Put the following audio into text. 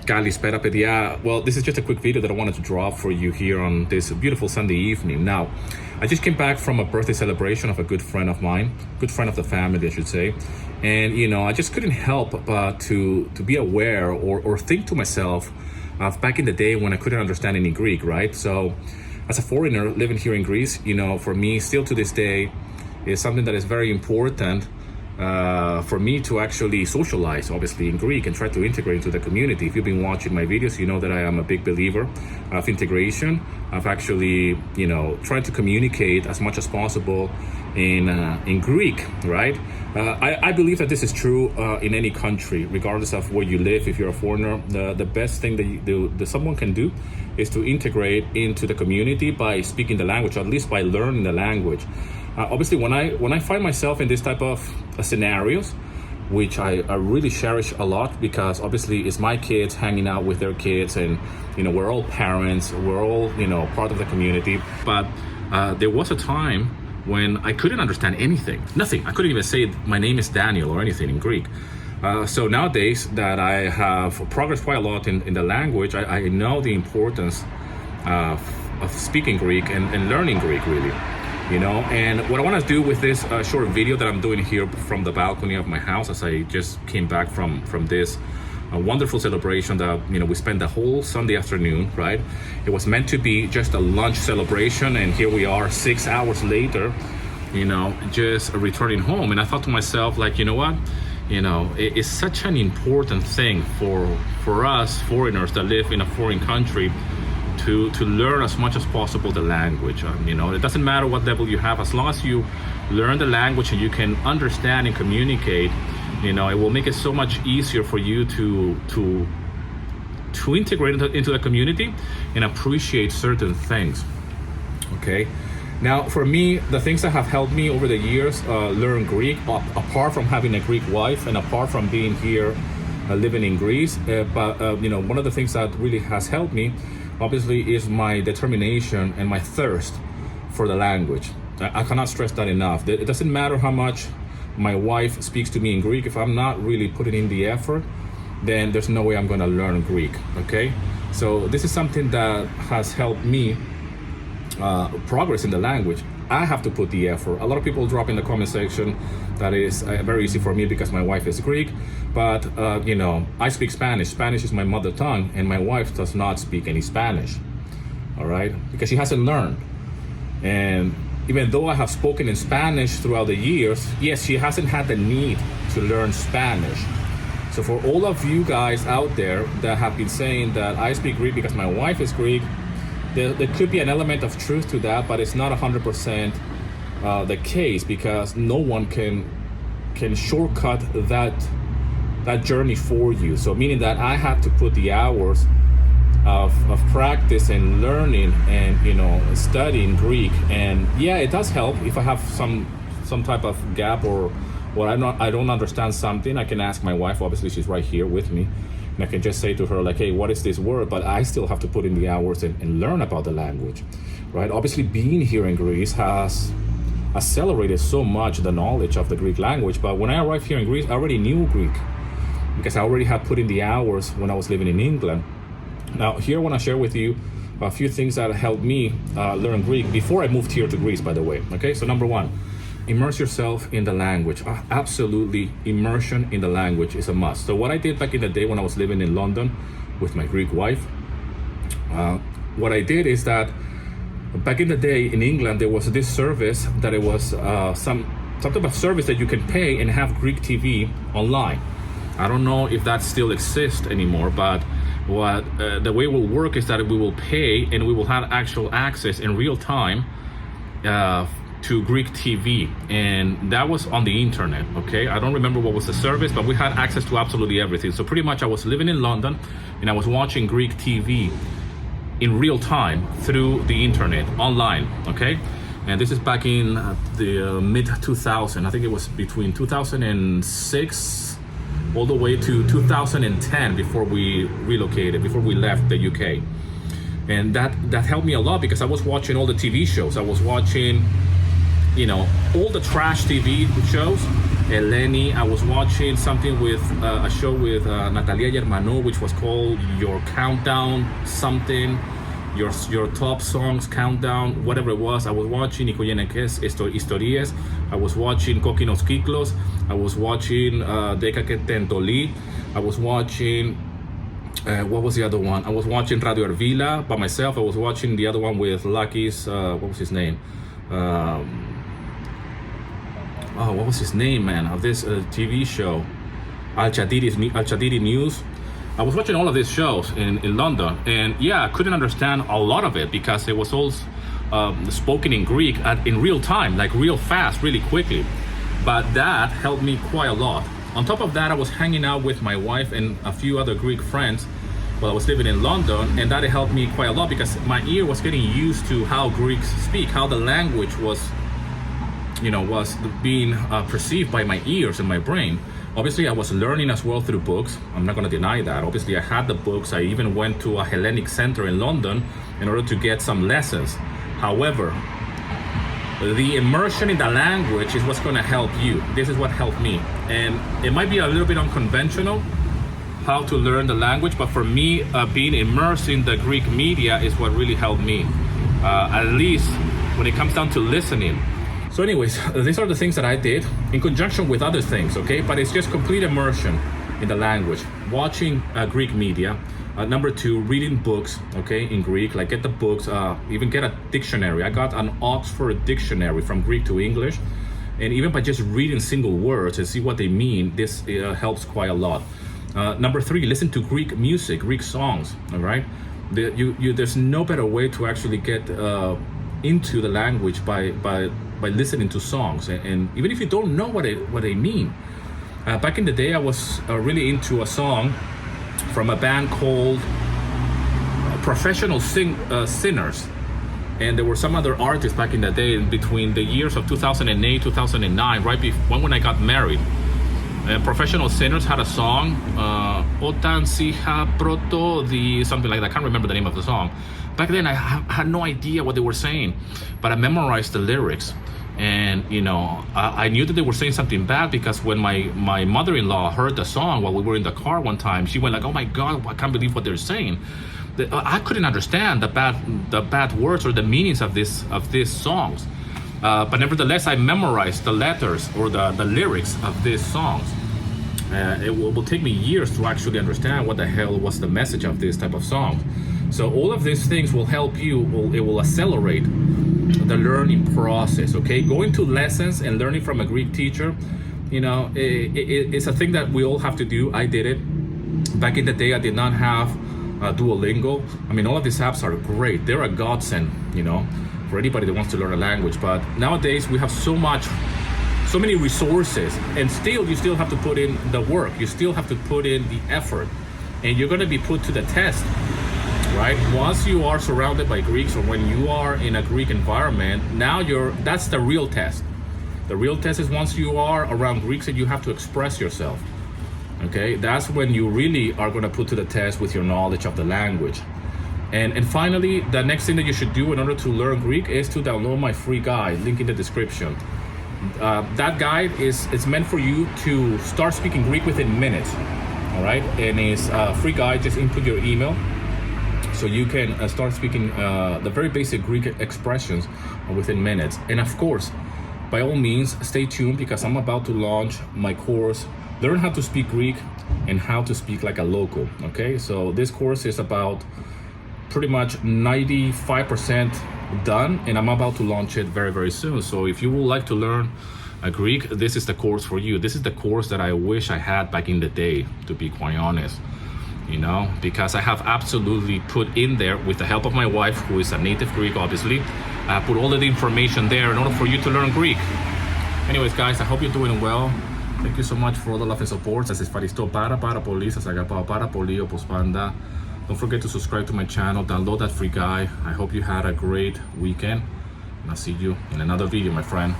Kalispera pedia. Well, this is just a quick video that I wanted to drop for you here on this beautiful Sunday evening. Now, I just came back from a birthday celebration of a good friend of mine, good friend of the family, I should say. And, I just couldn't help but to be aware or think to myself of back in the day when I couldn't understand any Greek, right? So as a foreigner living here in Greece, for me, still to this day, is something that is very important for me to actually socialize, obviously, in Greek and try to integrate into the community. If you've been watching my videos, you know that I am a big believer of integration, of actually, trying to communicate as much as possible in Greek, right? I believe that this is true in any country, regardless of where you live. If you're a foreigner, the best thing that someone can do is to integrate into the community by speaking the language, or at least by learning the language. Obviously, when I find myself in this type of scenarios, which I really cherish a lot, because obviously it's my kids hanging out with their kids, and we're all parents, we're all part of the community. But there was a time when I couldn't understand nothing. I couldn't even say my name is Daniel or anything in Greek. So nowadays that I have progressed quite a lot in the language, I know the importance of speaking Greek and learning Greek, really. And what I want to do with this short video that I'm doing here from the balcony of my house, as I just came back from this wonderful celebration that we spent the whole Sunday afternoon, right? It was meant to be just a lunch celebration, and here we are 6 hours later, just returning home. And I thought to myself, like, you know what? It's such an important thing for us foreigners that live in a foreign country to learn as much as possible the language. It doesn't matter what level you have, as long as you learn the language and you can understand and communicate, it will make it so much easier for you to integrate into the community and appreciate certain things. Okay. Now, for me, the things that have helped me over the years learn Greek, apart from having a Greek wife and apart from being here living in Greece, but one of the things that really has helped me, obviously, is my determination and my thirst for the language. I cannot stress that enough. It doesn't matter how much my wife speaks to me in Greek. If I'm not really putting in the effort, then there's no way I'm going to learn Greek, okay? So this is something that has helped me progress in the language. I have to put the effort. A lot of people drop in the comment section that is very easy for me because my wife is Greek, but I speak Spanish. Spanish is my mother tongue, and my wife does not speak any Spanish, all right? Because she hasn't learned. And even though I have spoken in Spanish throughout the years, yes, she hasn't had the need to learn Spanish. So for all of you guys out there that have been saying that I speak Greek because my wife is Greek, there could be an element of truth to that, but it's not 100% the case, because no one can shortcut that journey for you. So meaning that I have to put the hours of practice and learning and studying Greek. And yeah, it does help if I have some type of gap or I don't understand something. I can ask my wife. Obviously, she's right here with me. And I can just say to her, like, hey, what is this word? But I still have to put in the hours and learn about the language, right? Obviously, being here in Greece has accelerated so much the knowledge of the Greek language. But when I arrived here in Greece, I already knew Greek because I already had put in the hours when I was living in England. Now, here I want to share with you a few things that helped me learn Greek before I moved here to Greece, by the way. Okay, so number one, immerse yourself in the language. Absolutely, immersion in the language is a must. So what I did back in the day when I was living in London with my Greek wife, what I did is that back in the day in England, there was this service that it was some type of service that you can pay and have Greek TV online. I don't know if that still exists anymore, but what the way it will work is that we will pay and we will have actual access in real time to Greek TV, and that was on the internet. Okay, I don't remember what was the service, but we had access to absolutely everything. So pretty much I was living in London and I was watching Greek TV in real time through the internet online. Okay, and this is back in the mid 2000. I think it was between 2006 all the way to 2010 before we relocated, before we left the UK. And that helped me a lot because I was watching all the TV shows. I was watching all the trash TV shows Eleni. I was watching something with a show with Natalia Germano, which was called Your Countdown something, your top songs countdown, whatever it was. I was watching Historias. I was watching Coquinos Kiklos. I was watching Deca que Tentoli. I was watching what was the other one? I was watching Radio Ervila by myself. I was watching the other one with Lucky's what was his name? What was his name, man, of this TV show? Al Chadiri News. I was watching all of these shows in London, and yeah, I couldn't understand a lot of it because it was all spoken in Greek in real time, like real fast, really quickly. But that helped me quite a lot. On top of that, I was hanging out with my wife and a few other Greek friends while I was living in London, and that helped me quite a lot because my ear was getting used to how Greeks speak, how the language was being perceived by my ears and my brain. Obviously, I was learning as well through books. I'm not going to deny that. Obviously, I had the books. I even went to a Hellenic center in London in order to get some lessons. However, the immersion in the language is what's going to help you. This is what helped me. And it might be a little bit unconventional how to learn the language, but for me, being immersed in the Greek media is what really helped me, at least when it comes down to listening. So anyways, these are the things that I did in conjunction with other things, okay? But it's just complete immersion in the language. Watching Greek media. Number 2, reading books, okay, in Greek. Like get the books, even get a dictionary. I got an Oxford dictionary from Greek to English. And even by just reading single words and see what they mean, this helps quite a lot. Number 3, listen to Greek music, Greek songs, all right? There's no better way to actually get into the language by listening to songs, and even if you don't know what they mean. Back in the day, I was really into a song from a band called Professional Sinners, and there were some other artists back in the day between the years of 2008, 2009, right before when I got married. Professional Sinners had a song, Otan Siha Proto, something like that. I can't remember the name of the song. Back then, I had no idea what they were saying, but I memorized the lyrics. And I knew that they were saying something bad because when my mother-in-law heard the song while we were in the car one time, she went like, "Oh my God, I can't believe what they're saying." I couldn't understand the bad words or the meanings of these songs, but nevertheless, I memorized the letters or the lyrics of these songs. It will take me years to actually understand what the hell was the message of this type of song. So all of these things will help you. It will accelerate the learning process, okay? Going to lessons and learning from a Greek teacher, it's a thing that we all have to do. I did it. Back in the day, I did not have Duolingo. I mean, all of these apps are great. They're a godsend, for anybody that wants to learn a language. But nowadays, we have so many resources, and you still have to put in the work. You still have to put in the effort, and you're going to be put to the test. Right? Once you are surrounded by Greeks, or when you are in a Greek environment, that's the real test. The real test is once you are around Greeks and you have to express yourself. Okay? That's when you really are going to put to the test with your knowledge of the language. And finally, the next thing that you should do in order to learn Greek is to download my free guide, link in the description. That guide it's meant for you to start speaking Greek within minutes. All right? And it's a free guide. Just input your email. So you can start speaking the very basic Greek expressions within minutes. And of course, by all means, stay tuned because I'm about to launch my course, Learn How to Speak Greek and How to Speak Like a Local, okay? So this course is about pretty much 95% done, and I'm about to launch it very, very soon. So if you would like to learn Greek, this is the course for you. This is the course that I wish I had back in the day, to be quite honest. Because I have absolutely put in there, with the help of my wife, who is a native Greek, obviously, I put all of the information there in order for you to learn Greek. Anyways, guys, I hope you're doing well. Thank you so much for all the love and support. Σας ευχαριστώ πάρα πολύ. Σας αγαπάω πάρα πολύ όπως πάντα. Don't forget to subscribe to my channel. Download that free guide. I hope you had a great weekend. And I'll see you in another video, my friend.